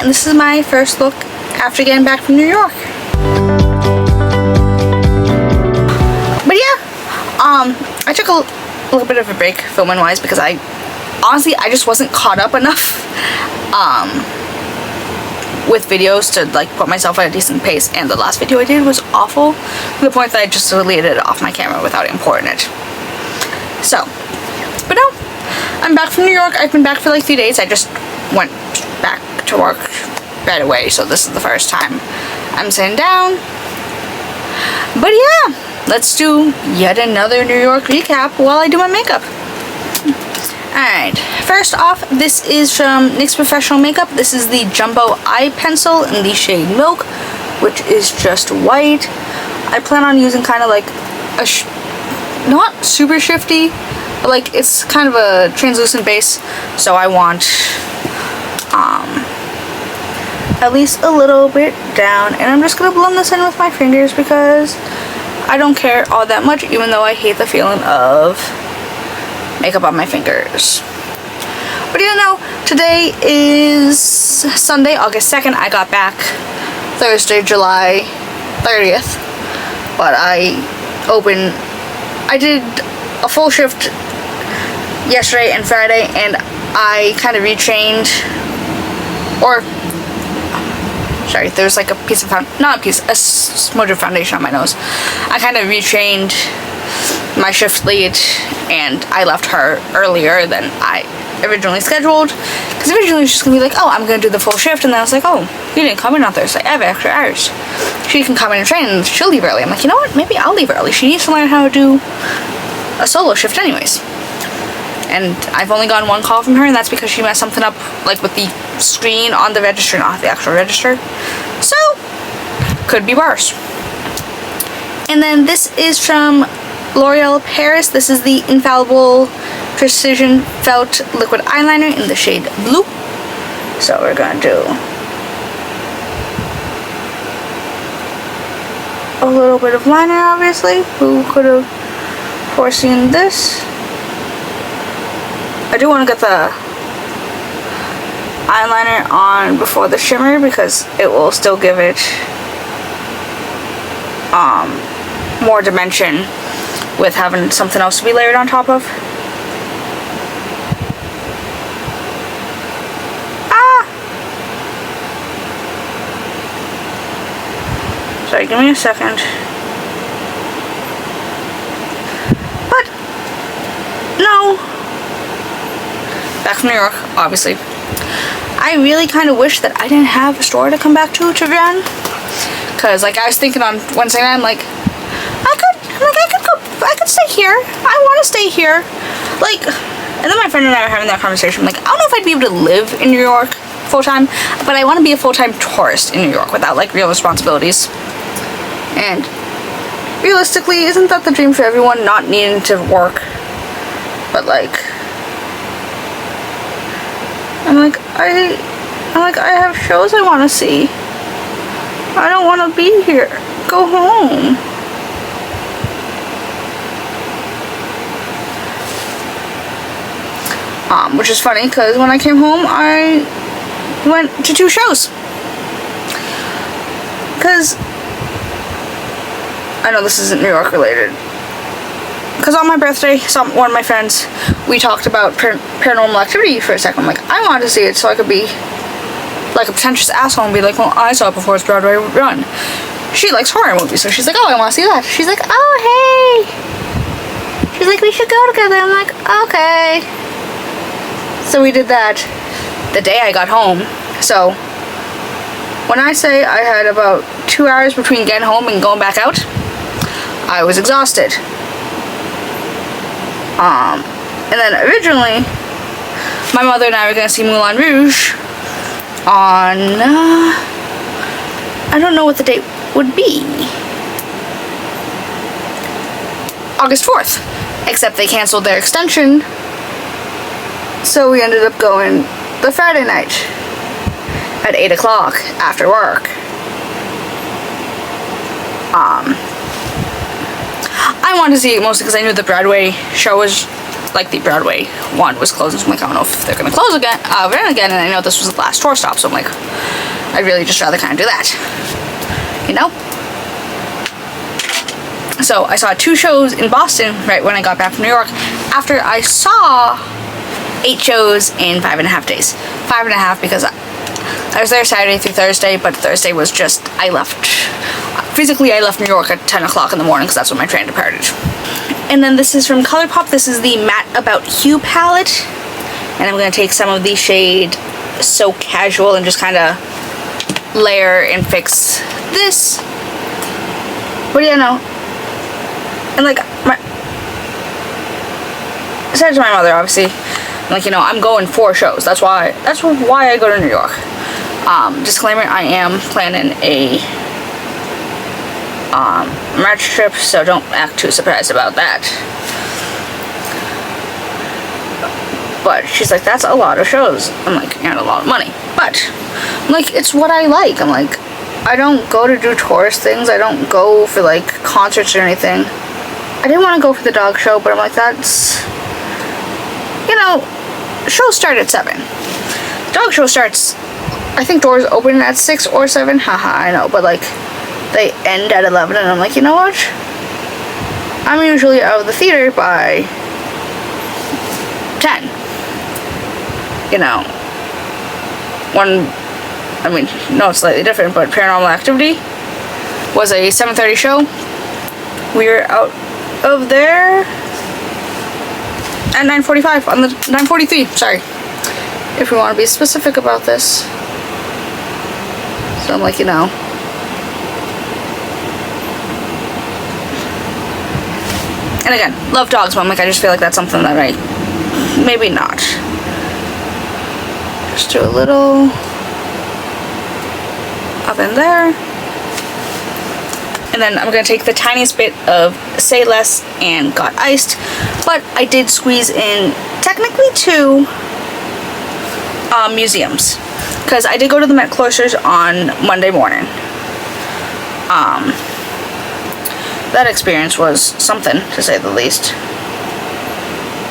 and this is my first look after getting back from New York. But yeah, I took a little bit of a break filming wise because I just wasn't caught up enough with videos to like put myself at a decent pace, and the last video I did was awful to the point that I just deleted it off my camera without importing it. So, but no, I'm back from New York. I've been back for like 3 days. I just went back to work right away, so this is the first time I'm sitting down. But yeah, let's do yet another New York recap while I do my makeup. Alright, first off, this is from NYX Professional Makeup. This is the Jumbo Eye Pencil in the shade Milk, which is just white. I plan on using kind of like a, not super shifty, but like it's kind of a translucent base, so I want at least a little bit down, and I'm just gonna blend this in with my fingers because I don't care all that much, even though I hate the feeling of makeup on my fingers. But you know, today is Sunday, August 2nd. I got back Thursday, July 30th, but I did a full shift yesterday and Friday, and I kind of retrained, or sorry, there's like a piece of a smudge of foundation on my nose. I kind of retrained my shift lead, and I left her earlier than I originally scheduled, because originally it was just gonna be like, oh, I'm gonna do the full shift, and then I was like, oh, you didn't come in on Thursday, I have extra hours, she can come in and train, and she'll leave early. I'm like, you know what, maybe I'll leave early. She needs to learn how to do a solo shift anyways. And I've only gotten one call from her, and that's because she messed something up like with the screen on the register, not the actual register, so could be worse. And then this is from L'Oreal Paris. This is the Infallible Precision Felt Liquid Eyeliner in the shade Blue. So we're gonna do a little bit of liner, obviously. Who could have foreseen this? I do want to get the eyeliner on before the shimmer because it will still give it more dimension with having something else to be layered on top of. Sorry, give me a second. But no. Back from New York, obviously. I really kind of wish that I didn't have a store to come back to run, because like I was thinking on Wednesday night, I'm like, I could stay here. I want to stay here. Like, and then my friend and I were having that conversation. I'm like, I don't know if I'd be able to live in New York full time, but I want to be a full-time tourist in New York without like real responsibilities. And realistically, isn't that the dream for everyone, not needing to work? But like, I have shows I want to see. I don't want to be here. Go home. Which is funny because when I came home, I went to 2 shows. Because I know this isn't New York related. Because on my birthday, one of my friends, we talked about Paranormal Activity for a second. I'm like, I wanted to see it so I could be like a pretentious asshole and be like, well, I saw it before its Broadway run. She likes horror movies, so she's like, oh, I want to see that. She's like, oh, hey. She's like, we should go together. I'm like, okay. So we did that the day I got home. So when I say I had about 2 hours between getting home and going back out, I was exhausted. And then originally, my mother and I were going to see Moulin Rouge on, I don't know what the date would be. August 4th. Except they canceled their extension. So we ended up going the Friday night at 8 o'clock after work. I wanted to see it mostly because I knew the Broadway show was like the Broadway one was closing, so I'm like, I don't know if they're gonna close again, and I know this was the last tour stop, so I'm like, I'd really just rather kind of do that, you know? So I saw 2 shows in Boston right when I got back from New York, after I saw 8 shows in 5.5 days. 5.5 because I was there Saturday through Thursday, but Thursday was just, I left New York at 10 o'clock in the morning because that's when my train departed. And then this is from Colourpop. This is the Matte About Hue palette. And I'm going to take some of the shade So Casual and just kind of layer and fix this. What do you know? And like, I said to my mother, obviously, like, you know, I'm going 4 shows. That's why I go to New York. Disclaimer, I am planning a March trip, so don't act too surprised about that. But she's like, that's a lot of shows. I'm like, and a lot of money. But I'm like, it's what I like. I'm like, I don't go to do tourist things. I don't go for like concerts or anything. I didn't want to go for the dog show, but I'm like, that's, you know, shows start at 7. Dog show starts, I think doors open at 6 or 7. Haha, I know, but like, they end at 11, and I'm like, you know what? I'm usually out of the theater by 10. You know, no, it's slightly different, but Paranormal Activity was a 7:30 show. We were out of there at 9:45 on the 9:43. Sorry, if we want to be specific about this. So I'm like, you know. And again, love dogs, but I'm like, I just feel like that's something that I maybe not. Just do a little up in there. And then I'm going to take the tiniest bit of Say Less and Got Iced, but I did squeeze in technically 2 museums, because I did go to the Met Cloisters on Monday morning. That experience was something, to say the least.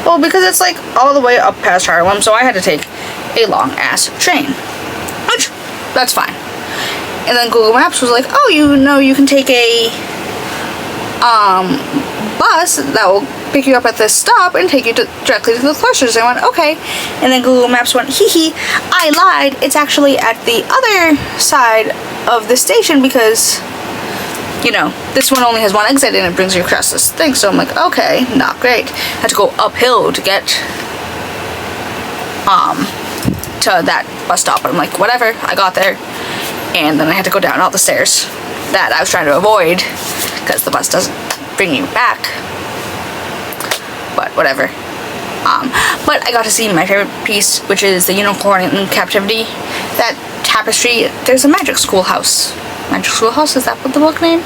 Well, because it's like all the way up past Harlem, so I had to take a long ass train, which that's fine. And then Google Maps was like, oh, you know, you can take a bus that will pick you up at this stop and take you directly to the cloisters. I went, okay. And then Google Maps went, hee hee, I lied. It's actually at the other side of the station because, you know, this one only has 1 exit and it brings you across this thing. So I'm like, okay, not great. I had to go uphill to get to that bus stop. But I'm like, whatever, I got there. And then I had to go down all the stairs that I was trying to avoid because the bus doesn't bring you back. But whatever. But I got to see my favorite piece, which is the Unicorn in Captivity. That tapestry, there's a Magic Schoolhouse. Magic Schoolhouse, is that what the book name?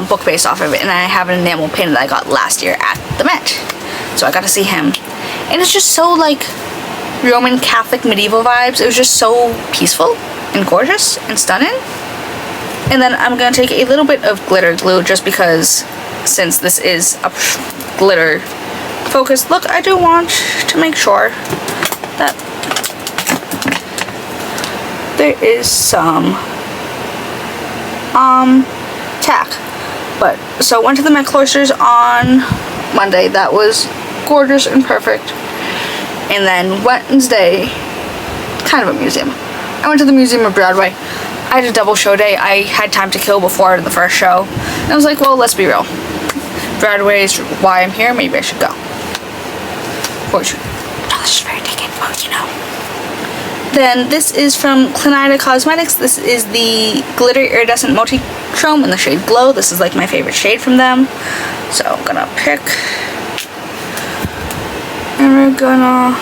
Book based off of it, and I have an enamel pin that I got last year at the Met. So I got to see him. And it's just so like Roman Catholic medieval vibes. It was just so peaceful and gorgeous and stunning. And then I'm going to take a little bit of glitter glue just because since this is a glitter focused look, I do want to make sure that there is some tack. But so went to the Met Cloisters on Monday. That was gorgeous and perfect. And then Wednesday, kind of a museum. I went to the Museum of Broadway. I had a double show day. I had time to kill before the first show. And I was like, well, let's be real. Broadway is why I'm here. Maybe I should go. Or should. $1 for a ticket, well, you know. Then this is from Clionadh Cosmetics. This is the Glitter Iridescent Multichrome in the shade Glow. This is like my favorite shade from them. So I'm gonna pick. And we're gonna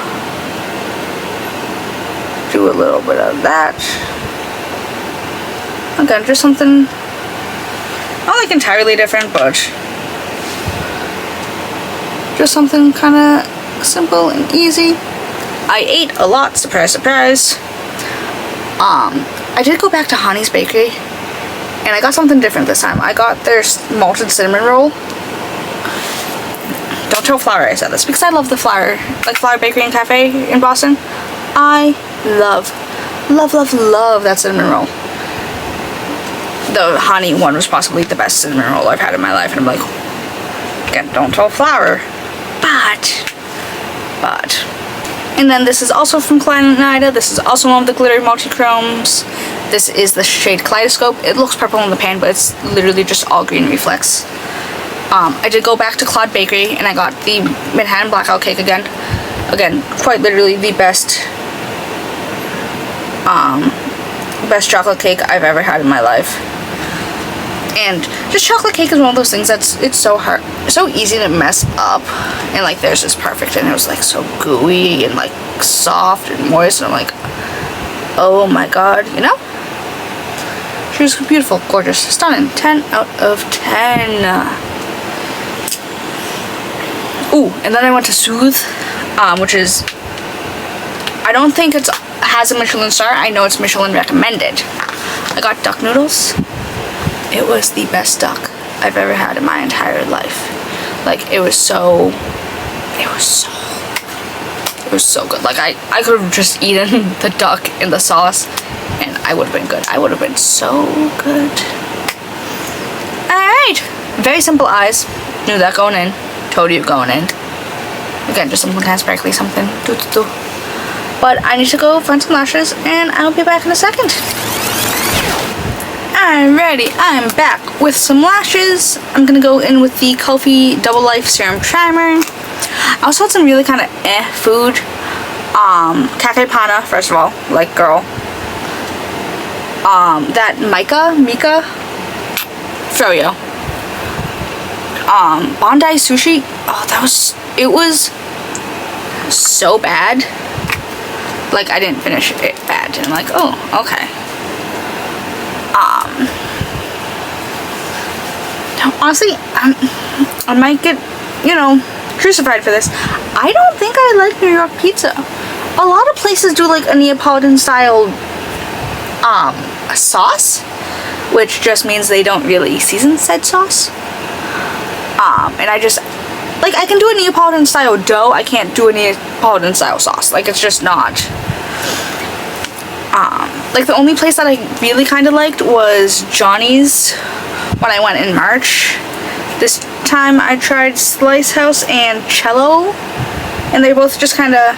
do a little bit of that. Again, just something not like entirely different, but just something kind of simple and easy. I ate a lot, surprise, surprise. I did go back to Honey's Bakery, and I got something different this time. I got their malted cinnamon roll. don't tell Flower I said this, because I love the Flower, like Flower Bakery and Cafe in Boston. I love that cinnamon roll. The honey one was possibly the best cinnamon roll I've had in my life, and I'm like, again, don't tell Flower, but. And then this is also from Clionadh. This is also one of the glitter multi-chromes. This is the shade Kaleidoscope. It looks purple in the pan, but it's literally just all green reflex. I did go back to Cloud Bakery, and I got the Manhattan Blackout Cake again. Again, quite literally the best chocolate cake I've ever had in my life. And just chocolate cake is one of those things it's so hard, so easy to mess up. And like theirs is perfect, and it was like so gooey and like soft and moist, and I'm like, oh my god, you know? She was beautiful, gorgeous, stunning. 10 out of 10. Ooh, and then I went to Soothe, which is, I don't think it has a Michelin star. I know it's Michelin recommended. I got duck noodles. It was the best duck I've ever had in my entire life. Like, it was so good. Like, I could have just eaten the duck in the sauce, and I would have been good. I would have been so good. Alright. Very simple eyes. Knew that going in. Told you going in. Again, just something kind of sparkly, something. But I need to go find some lashes, and I'll be back in a second. Alrighty, I'm back with some lashes. I'm gonna go in with the Kulfi Double Life Serum Primer. I also had some really kind of food. Cafe Pana, first of all, like girl. That Mika, Froyo. Bondi Sushi. Oh, it was so bad. Like, I didn't finish it bad. And I'm like, oh, okay. Honestly, I might get, crucified for this. I don't think I like New York pizza. A lot of places do like a Neapolitan style sauce, which just means they don't really season said sauce. And I just, like, I can do a Neapolitan style dough, I can't do a Neapolitan style sauce. Like, it's just not. Like, the only place that I really kind of liked was Johnny's when I went in March. This time I tried Slice House and Cello, and they both just kind of,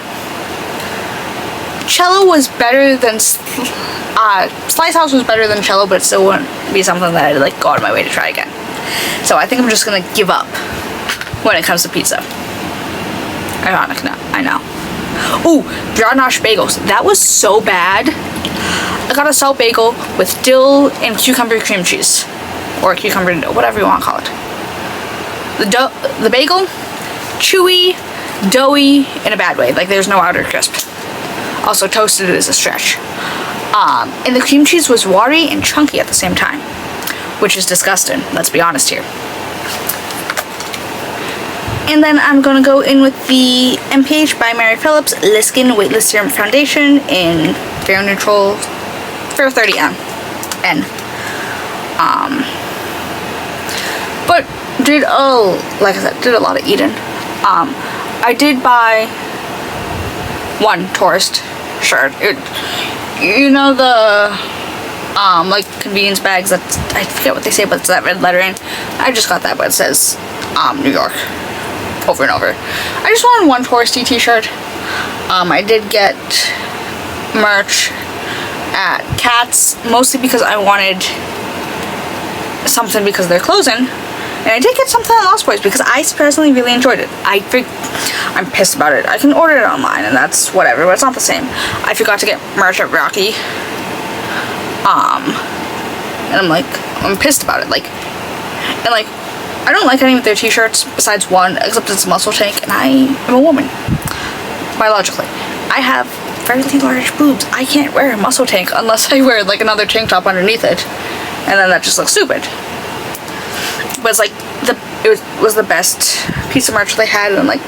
Cello was better than, Slice House was better than Cello, but it still wouldn't be something that I'd, like, go out of my way to try again. So I think I'm just gonna give up when it comes to pizza. Ironic, no, I know. Ooh, brioche bagels. That was so bad. I got a salt bagel with dill and cucumber cream cheese. Or cucumber and dill, whatever you want to call it. The bagel, chewy, doughy, in a bad way. Like, there's no outer crisp. Also, toasted is a stretch. And the cream cheese was watery and chunky at the same time, which is disgusting, let's be honest here. And then I'm going to go in with the m.ph by Mary Phillips Liskin Weightless Serum Foundation in Fair Neutral, Fair 30N. But like I said, did a lot of eating. I did buy one tourist shirt. The like convenience bags that, I forget what they say, but it's that red lettering. I just got that, but it says New York over and over. I just wanted one touristy t-shirt. I did get merch at Katz, mostly because I wanted something because they're closing. And I did get something at Lost Boys because I personally really enjoyed it. I'm pissed about it. I can order it online and that's whatever, but it's not the same. I forgot to get merch at Rocky. And I'm pissed about it. I don't like any of their t-shirts besides one, except it's Muscle Tank, and I am a woman. Biologically. I have fairly large boobs. I can't wear a Muscle Tank unless I wear like another tank top underneath it. And then that just looks stupid. But it's like, it was the best piece of merch they had, and I'm like,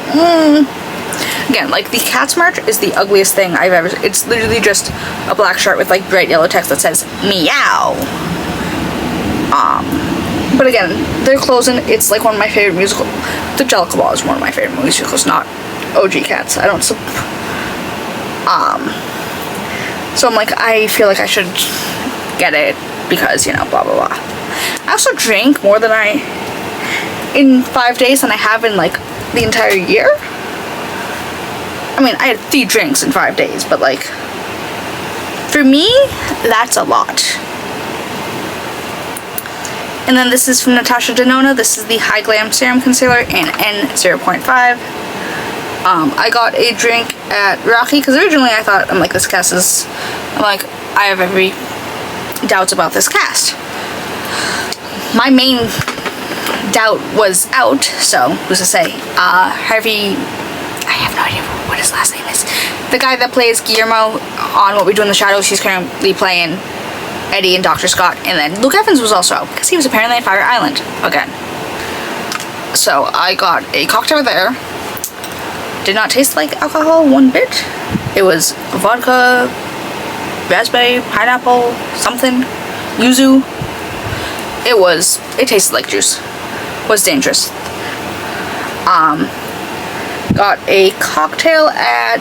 Again, like, the Cats merch is the ugliest thing I've ever, it's literally just a black shirt with like bright yellow text that says, meow. But again, they're closing. It's like one of my favorite The Jellicle Ball is one of my favorite musicals, not OG Cats. I don't so I'm like, I feel like I should get it because, you know, blah blah blah. I also drank more than in 5 days than I have in like the entire year. I mean, I had 3 drinks in 5 days, but like, for me, that's a lot. And then this is from Natasha Denona. This is the High Glam Serum Concealer in N0.5. I got a drink at Rocky because originally I thought, I'm like, this cast is, I'm like, I have every doubts about this cast. My main doubt was out, so who's to say? Harvey, I have no idea what his last name is. The guy that plays Guillermo on What We Do in the Shadows, he's currently playing Eddie and Dr. Scott, and then Luke Evans was also out because he was apparently at Fire Island again. So I got a cocktail there. Did not taste like alcohol one bit. It was vodka, raspberry, pineapple, something, yuzu. It tasted like juice. Was dangerous. Got a cocktail at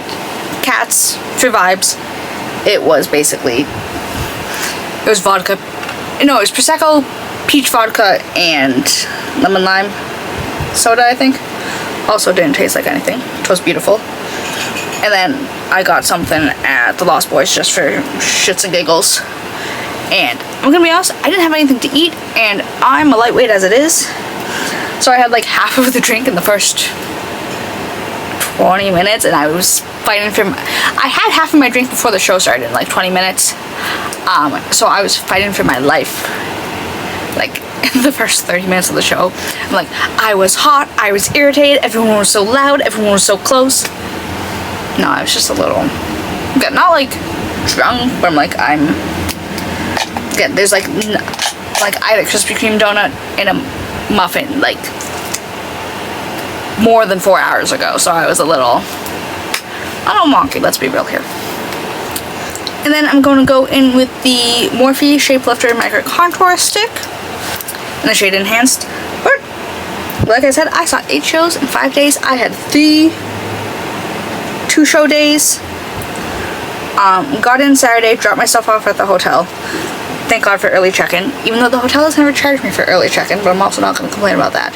Katz for Vibes. It was basically, it was vodka, no, it was Prosecco, peach vodka, and lemon lime soda, I think. Also didn't taste like anything. It was beautiful. And then I got something at the Lost Boys just for shits and giggles. And I'm gonna be honest, I didn't have anything to eat, and I'm a lightweight as it is. So I had like half of the drink in the first 20 minutes, and I was fighting for I had half of my drink before the show started in like 20 minutes. So I was fighting for my life. Like, in the first 30 minutes of the show. I'm like, I was hot, I was irritated, everyone was so loud, everyone was so close. No, I was just a little, not like drunk, but I'm like, there's like I had a Krispy Kreme donut in a muffin like more than 4 hours ago, so I was a little wonky, let's be real here. And then I'm going to go in with the Morphe Shapelifter Micro Contour Stick in the shade Enhanced. But like I said, I saw 8 shows in 5 days. I had 2 show days. Got in Saturday, dropped myself off at the hotel. Thank God for early check-in, even though the hotel has never charged me for early check-in, but I'm also not going to complain about that.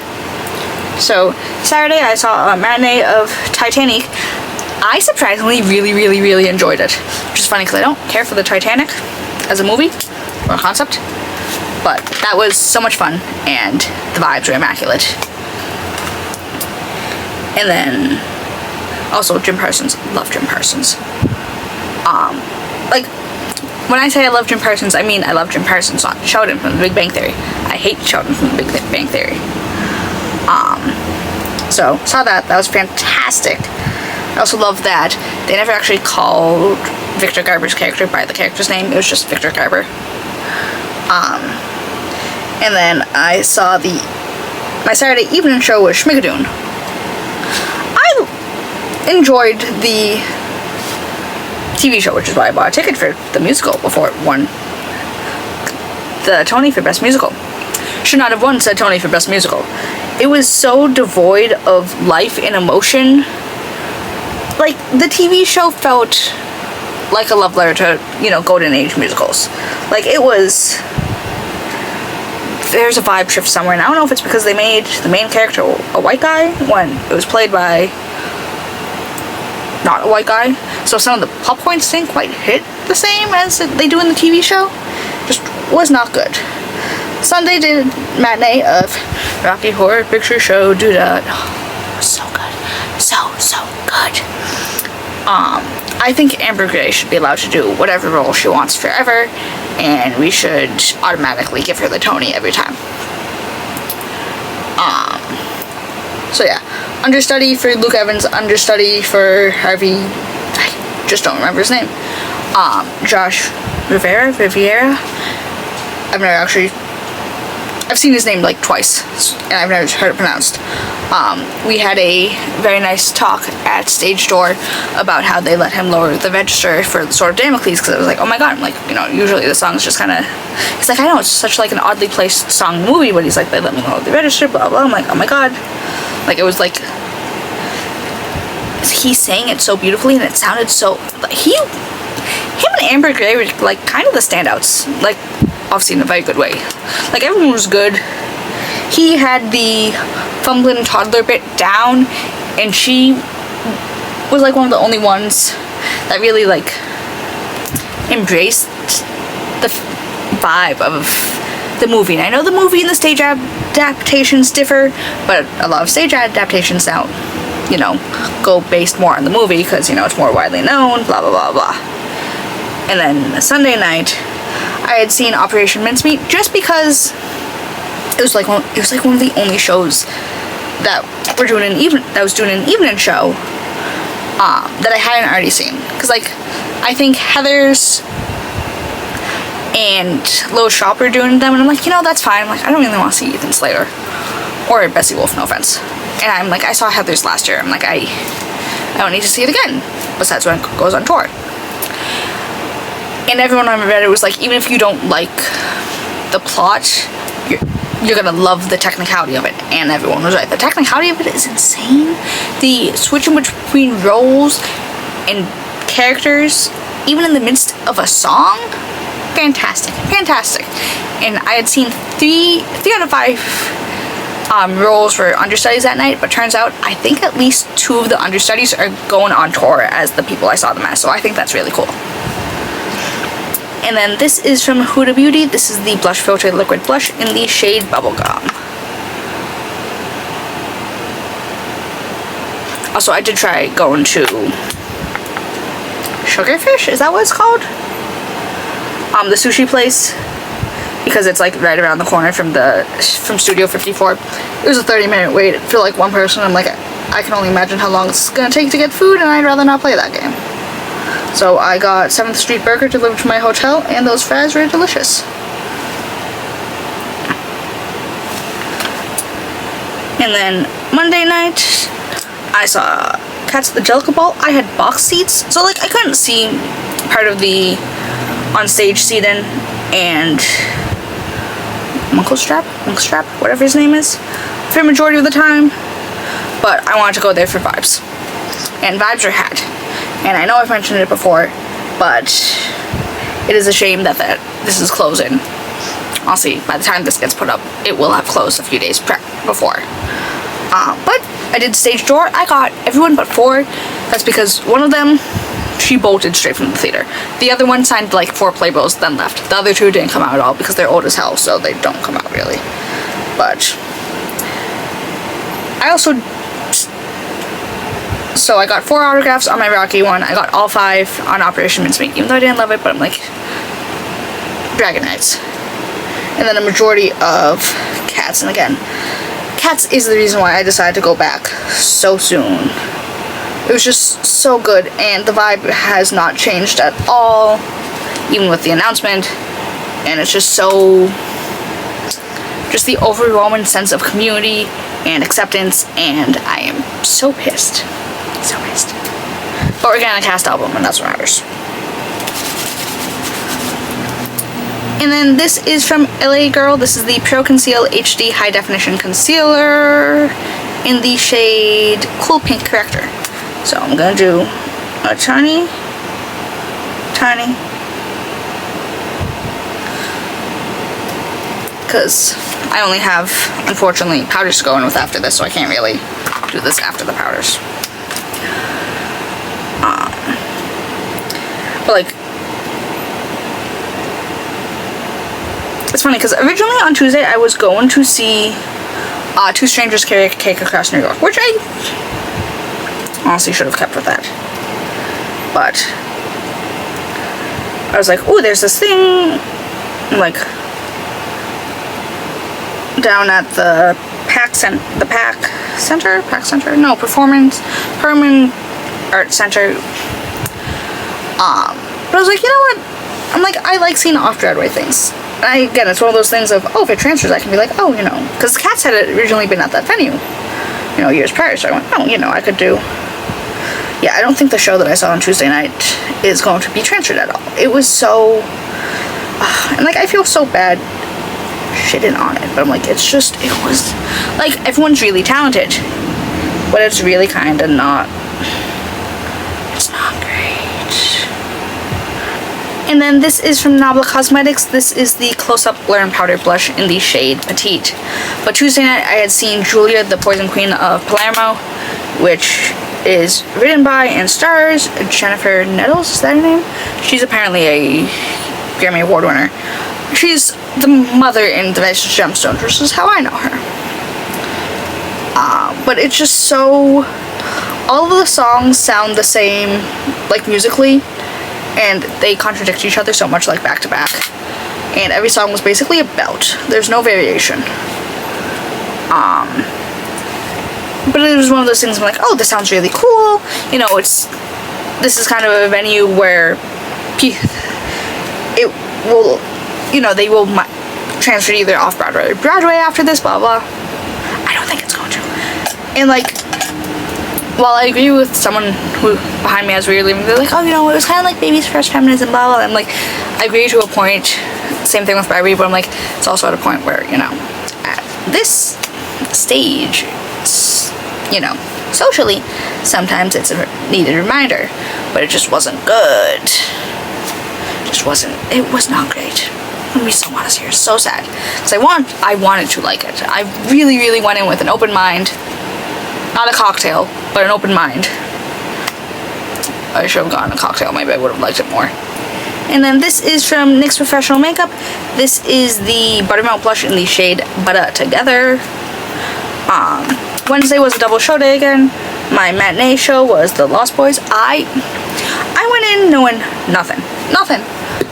So Saturday I saw a matinee of Titanic. I surprisingly really enjoyed it, which is funny because I don't care for the Titanic as a movie or a concept, but that was so much fun and the vibes were immaculate. And then also Jim Parsons. Love Jim Parsons. Like, when I say I love Jim Parsons, I mean I love Jim Parsons, not Sheldon from The Big Bang Theory. I hate Sheldon from The Big Bang Theory. So saw that was fantastic. I also love that they never actually called Victor Garber's character by the character's name. It was just Victor Garber. And then I saw my Saturday evening show was Schmigadoon. I enjoyed the TV show, which is why I bought a ticket for the musical before it won the Tony for Best Musical. Should not have won said Tony for Best Musical. It was so devoid of life and emotion. Like, the TV show felt like a love letter to, golden age musicals. Like, it was, there's a vibe shift somewhere, and I don't know if it's because they made the main character a white guy when it was played by not a white guy. So some of the plot points didn't quite hit the same as they do in the TV show. Just was not good. Sunday did matinee of Rocky Horror Picture Show Huda. Oh, so good. So good. I think Amber Gray should be allowed to do whatever role she wants forever, and we should automatically give her the Tony every time. So yeah, understudy for Luke Evans, understudy for Harvey, I just don't remember his name. Josh Riviera. I've never actually I've seen his name like twice, and I've never heard it pronounced. We had a very nice talk at Stage Door about how they let him lower the register for the Sword of Damocles, because I was like, oh my god, I'm like, you know, usually the song's just kind of, he's like, I know, it's such like an oddly placed song in the movie, but he's like, they let me lower the register, blah blah. I'm like, oh my god, like it was like, he sang it so beautifully, and it sounded so, like, him and Amber Gray were like kind of the standouts, like obviously in a very good way. Like everyone was good. He had the fumbling toddler bit down, and she was like one of the only ones that really like embraced the vibe of the movie. And I know the movie and the stage adaptations differ, but a lot of stage adaptations now, you know, go based more on the movie because, you know, it's more widely known, blah blah blah blah. And then Sunday night, I had seen Operation Mincemeat just because it was like one of the only shows that were doing an evening show that I hadn't already seen. Because like I think Heather's and Lil Shop were doing them, and I'm like, you know, that's fine. I'm like, I don't really want to see Ethan Slater or Bessie Wolf, no offense. And I'm like, I saw Heather's last year. I'm like, I don't need to see it again. Besides when it goes on tour. And everyone I read it was like, even if you don't like the plot, you're gonna love the technicality of it. And everyone was right. The technicality of it is insane. The switching between roles and characters, even in the midst of a song, fantastic. And I had seen three out of 5 roles for understudies that night, but turns out I think at least 2 of the understudies are going on tour as the people I saw them as, so I think that's really cool. And then this is from Huda Beauty. This is the Blush Filter Liquid Blush in the shade Bubblegum. Also, I did try going to Sugarfish, is that what it's called? The sushi place, because it's like right around the corner from Studio 54. It was a 30-minute wait for like one person. I'm like, I can only imagine how long it's gonna take to get food, and I'd rather not play that game. So I got 7th Street Burger delivered to my hotel, and those fries were delicious. And then Monday night, I saw Cats at the Jellicle Ball. I had box seats, so like I couldn't see part of the on-stage seating, and Monkstrap, whatever his name is, for the majority of the time. But I wanted to go there for vibes, and vibes are had. And I know I've mentioned it before, but it is a shame that this is closing. I'll see, by the time this gets put up, it will have closed a few days before. But I did Stage Door. I got everyone but 4. That's because one of them, she bolted straight from the theater. The other one signed like 4 playbills, then left. The other 2 didn't come out at all because they're old as hell, so they don't come out really. But I also... So I got 4 autographs on my Rocky one. I got all 5 on Operation Mincemeat, even though I didn't love it, but I'm like, Dragon Knights. And then a majority of Cats. And again, Cats is the reason why I decided to go back so soon. It was just so good, and the vibe has not changed at all, even with the announcement. And it's just so, just the overwhelming sense of community and acceptance, and I am so pissed. So pissed. But we're getting a cast album, and that's what matters. And then this is from LA Girl. This is the Pro Conceal HD High Definition Concealer in the shade Cool Pink Corrector. So I'm gonna do a tiny, because I only have, unfortunately, powders to go in with after this, so I can't really do this after the powders. But like, it's funny because originally on Tuesday I was going to see Two Strangers Carry a Cake Across New York, which I honestly should have kept with that. But I was like, ooh, there's this thing like down at the Performance Art Center. But I was like, you know what? I'm like, I like seeing off-Broadway things. again, it's one of those things of, oh, if it transfers, I can be like, oh, you know, because the cats had originally been at that venue, you know, years prior, so I went, oh, you know, I could do, yeah, I don't think the show that I saw on Tuesday night is going to be transferred at all. It was so, and like, I feel so bad shitting on it, but I'm like, it's just, it was, like, everyone's really talented, but it's really kind of not, it's not great. And then this is from Nabla Cosmetics. This is the Close-Up Blur and Powder Blush in the shade Petite. But Tuesday night I had seen Julia, the Poison Queen of Palermo, which is written by and stars Jennifer Nettles, is that her name? She's apparently a Grammy Award winner. She's the mother in The Righteous Gemstones, which is how I know her. But it's just so, all of the songs sound the same, like musically, and they contradict each other so much, like back to back. And every song was basically a belt. There's no variation. But it was one of those things I'm like, oh, this sounds really cool. You know, this is kind of a venue where it will, you know, they will transfer either off Broadway or Broadway after this, blah, blah. I don't think it's going to. And like, while I agree with someone who behind me as we were leaving, they're like, oh, you know, it was kind of like Baby's first feminism, blah, blah. I'm like, I agree to a point. Same thing with Barbie, but I'm like, it's also at a point where, you know, at this stage, you know, socially, sometimes it's a needed reminder, but it just wasn't good. It was not great. I'm gonna be so honest here, so sad. Because I wanted to like it. I really, really went in with an open mind. Not a cocktail, but an open mind. I should have gotten a cocktail, maybe I would have liked it more. And then this is from NYX Professional Makeup. This is the Buttermelt blush in the shade Butter Together. Wednesday was a double show day again. My matinee show was The Lost Boys. I went in knowing nothing.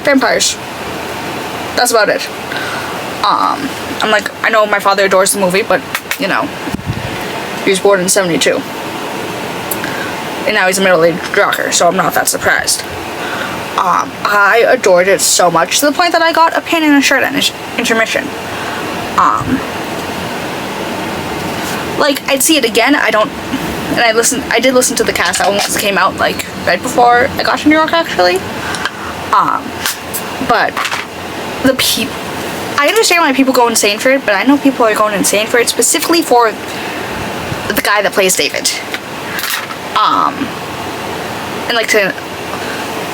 Vampires. That's about it. I'm like, I know my father adores the movie, but, you know, he was born in 72. And now he's a middle-aged rocker, so I'm not that surprised. I adored it so much, to the point that I got a pin and a shirt at intermission. Like, I'd see it again, I did listen to the cast album because it came out, like, right before I got to New York, actually. But, I understand why people go insane for it, but I know people are going insane for it, specifically for the guy that plays David. And like,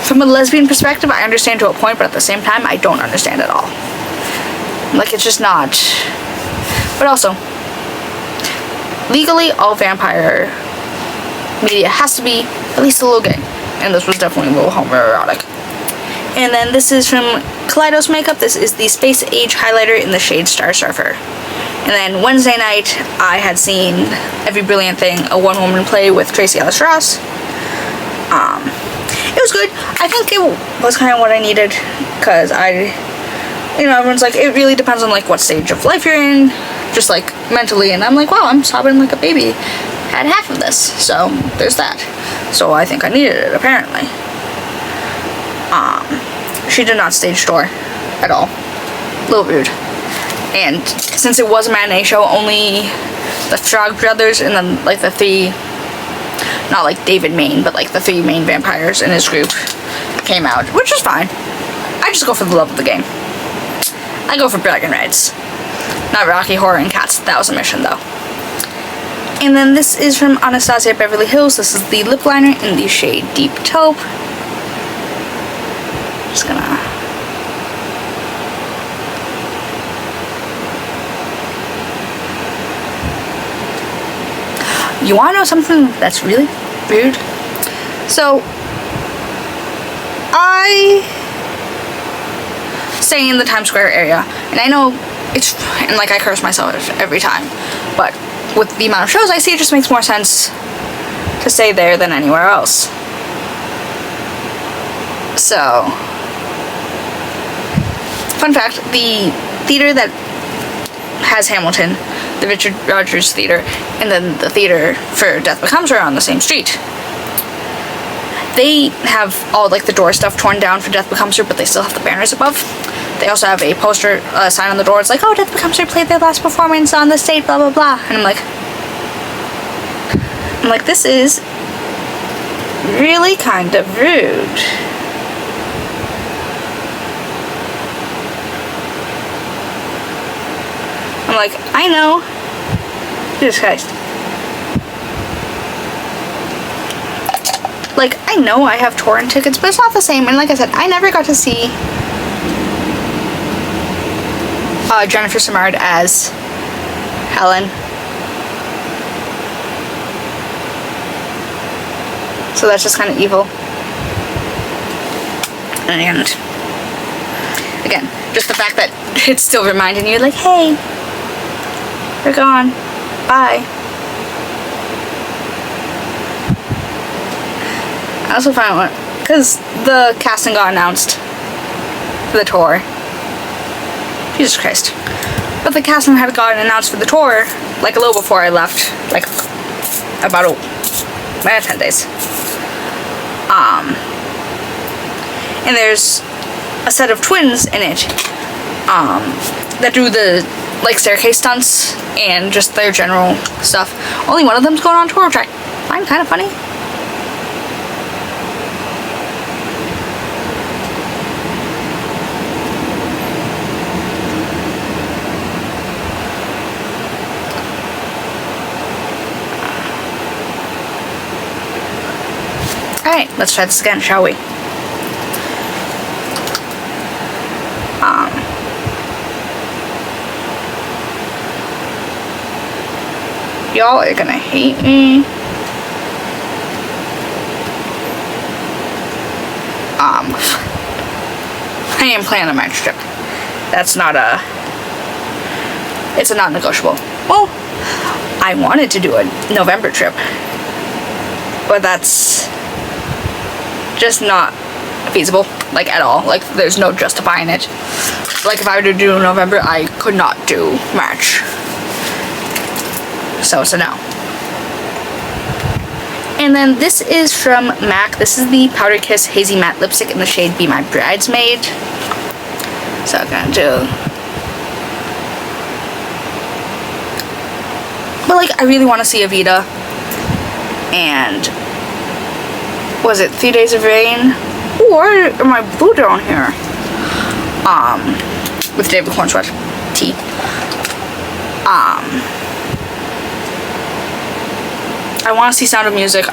from a lesbian perspective, I understand to a point, but at the same time, I don't understand at all. Like, it's just not. But also, legally, all vampire media has to be at least a little gay, and this was definitely a little homoerotic. And then this is from Kaleidos Makeup. This is the Space Age highlighter in the shade Star Surfer. And then Wednesday night, I had seen Every Brilliant Thing, a one-woman play with Tracy Ellis Ross. It was good. I think it was kind of what I needed, because you know, everyone's like, it really depends on, like, what stage of life you're in, just, like, mentally, and I'm like, wow, I'm sobbing like a baby. Had half of this, so there's that. So I think I needed it, apparently. She did not stage door at all. A little rude. And since it was a matinee show, only the Frog Brothers and then, like, the three, not like David Main, but like the three main vampires in his group came out, which is fine. I just go for the love of the game. I go for bragging rights. Not Rocky Horror and Cats. That was a mission, though. And then this is from Anastasia Beverly Hills. This is the lip liner in the shade Deep Taupe. Just gonna... You wanna know something that's really rude? So, I stay in the Times Square area, and I know it's, and like I curse myself every time, but with the amount of shows I see, it just makes more sense to stay there than anywhere else. So, fun fact, the theater that has Hamilton, the Richard Rogers Theater, and then the theater for Death Becomes Her on the same street, they have all, like, the door stuff torn down for Death Becomes Her, but they still have the banners above. they also have a poster sign on the door. It's like, oh, Death Becomes Her played their last performance on the stage, blah blah blah. And I'm like, this is really kind of rude. I'm like, I know. Jesus Christ. Like, I know I have torrent tickets, but it's not the same. And like I said, I never got to see Jennifer Samard as Helen. So that's just kind of evil. And again, just the fact that it's still reminding you, like, hey, they're gone. Bye. I also found one, because the casting got announced for the tour. Jesus Christ. But the casting had gotten announced for the tour, like a little before I left, like about 10 days. And there's a set of twins in it, that do the, like, staircase stunts and just their general stuff. Only one of them's going on tour, which I find kind of funny. Alright, let's try this again, shall we? Y'all are gonna hate me. I am planning a match trip. That's not it's a non-negotiable. Well, I wanted to do a November trip, but that's just not feasible, like, at all. Like, there's no justifying it. Like, if I were to do November, I could not do March. So it's a no. And then this is from MAC. This is the Powder Kiss Hazy Matte Lipstick in the shade Be My Bridesmaid. So I'm gonna do... But, like, I really want to see Evita. And... was it 3 Days of Rain? Or am I blue down here? With David Cornsweat tea. I want to see Sound of Music.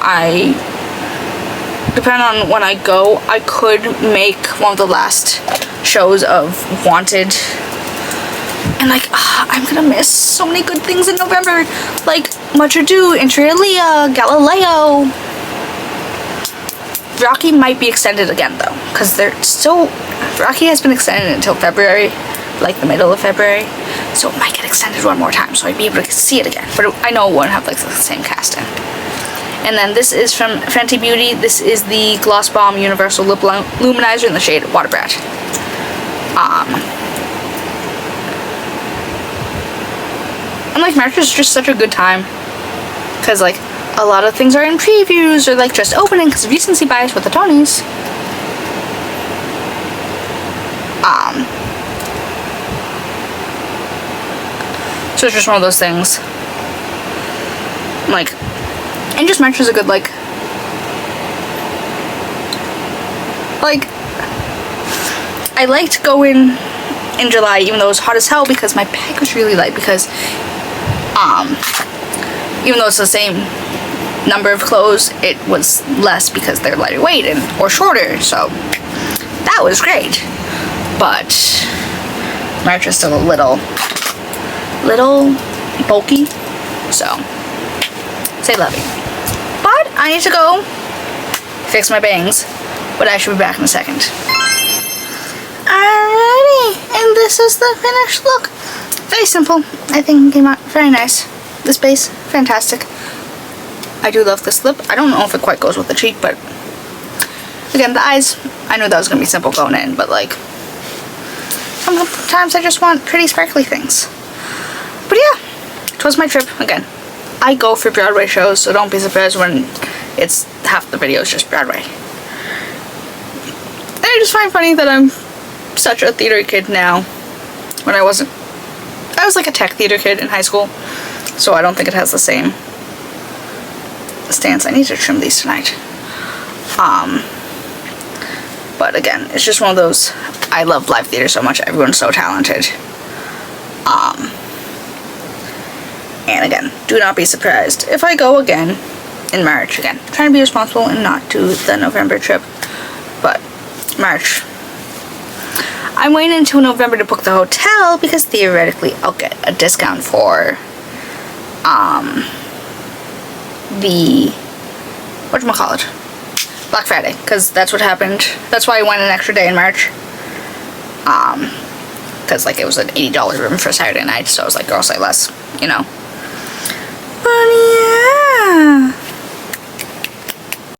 Depending on when I go, I could make one of the last shows of Wanted. And, like, I'm gonna miss so many good things in November. Like, Much Ado, Inter Alia, Galileo. Rocky might be extended again, though, because they're still... Rocky has been extended until February, like the middle of February, so it might get extended one more time, so I'd be able to see it again, but I know it won't have, like, the same casting. And then this is from Fenty Beauty. This is the Gloss Bomb Universal Lip Luminizer in the shade Water Brat. And, like, March is just such a good time, because, like, a lot of things are in previews or, like, just opening because of recency bias with the Tonys. So it's just one of those things. Like, and just March is a good, like, I liked going in July even though it was hot as hell because my bag was really light because, even though it's the same number of clothes, it was less because they're lighter weight or shorter, so that was great. But March is still a little bulky, so say lovey. But I need to go fix my bangs, but I should be back in a second. Alrighty, and this is the finished look. Very simple. I think it came out very nice. This base, fantastic. I do love this lip. I don't know if it quite goes with the cheek, but again, the eyes, I knew that was going to be simple going in, but, like, sometimes I just want pretty sparkly things. But yeah, it was my trip. Again, I go for Broadway shows, so don't be surprised when it's half the video is just Broadway. And I just find funny that I'm such a theater kid now when I wasn't. I was like a tech theater kid in high school, so I don't think it has the same stance. I need to trim these tonight. But again, it's just one of those, I love live theater so much. Everyone's so talented. And again, do not be surprised if I go again in March. Again, trying to be responsible and not do the November trip. But March. I'm waiting until November to book the hotel because theoretically I'll get a discount for the whatchamacallit, Black Friday, because that's what happened. That's why I went an extra day in March. Because like it was an $80 room for Saturday night, so I was like, girl, say less, you know. Bunny.